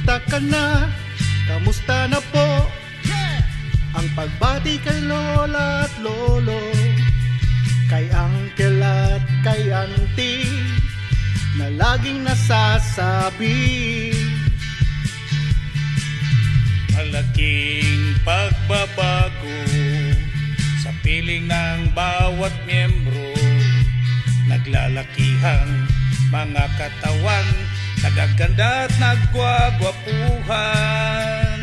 Kamusta ka na? Kamusta na po? Ang pagbati kay lola at lolo, kay uncle at kay auntie, na laging nasasabi, malaking pagbabago sa piling ng bawat miyembro. Naglalakihang mga katawan, nagaganda at nagwagwapuhan.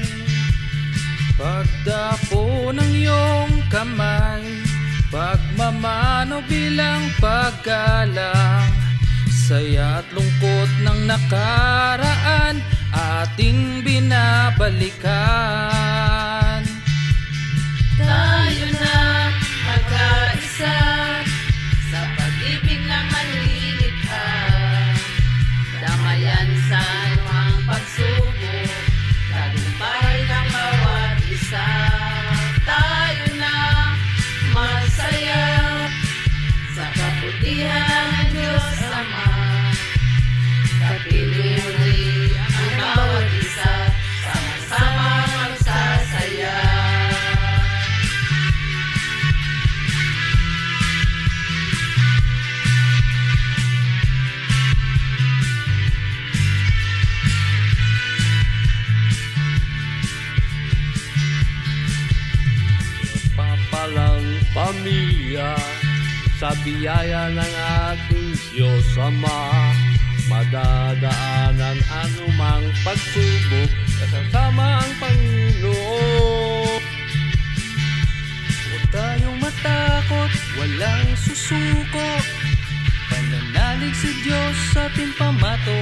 Pagdapo ng iyong kamay, pagmamano bilang paggalang, saya at lungkot ng nakaraan ating binabalikan. Tayo na magkaisa sa pag-ibig na manlilikha, damayan sa anumang pagsubok, tagumpay ng bawat isa. Tayo na masaya sa kabutihan ng Diyos Ama, kapiling ang bawat isa, sama-sama magsasaya. Papalang pamilya sa biyaya ng ating Diyos Ama, madadaanan anumang pagsubok, kasama ang Panginoon. Huwag tayong matakot, walang susuko, pananalig si Diyos sa ating pamato,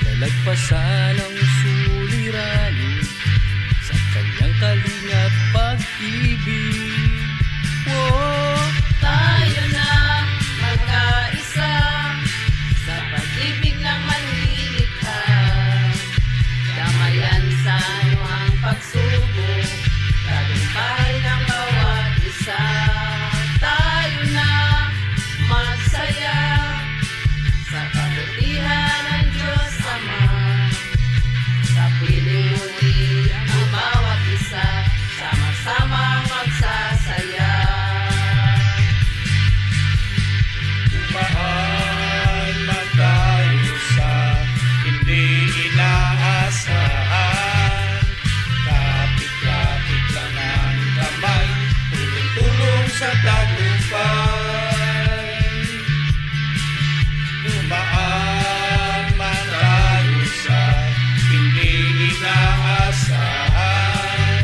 lalagpasan ang suliranin sa kanyang kalingat pag-ibig. Whoa! Tayo na magkaisa sa pag-ibig ng manlilikha, damayan sa anumang pagsubok, tagumpay ng bawat isa. Tayo na magsaya sa kabutihan ng Diyos Ama, kapiling muli ang bawat isa, sama-sama magsasaya. Dumaan man tayo sa hindi inaasahan, kapit-lapit lang ang kamay, tulong-tulong sa tagumpay. Dumaan man tayo sa hindi inaasahan,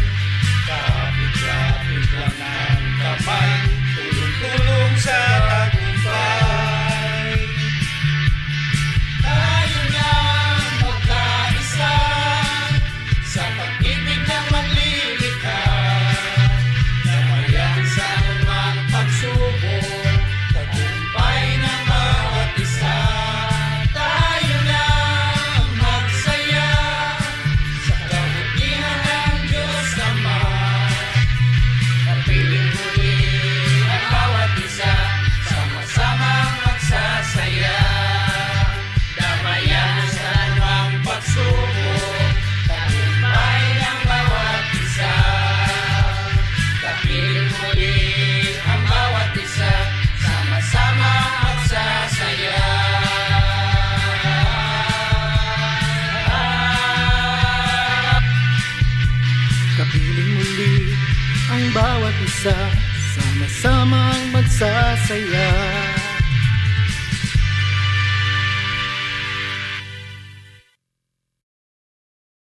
kapit-lapit lang ang kamay, tulong-tulong sa tagumpay. Tayo na magkaisa sa pag-ibig ng manlilikha, damayan sa anumang pagsubok, tagumpay ng bawat isa. Tayo na magsaya sa kabutihan ng Diyos Ama, kapiling muli ang bawat isa, sama-sama magsasaya. Damayan sa anumang pagsubok, tagumpay ng bawat isa, kapiling muli ang bawat isa, sama-sama magsasaya. kapiling muli ang bawat isa, sama-sama ang magsasaya.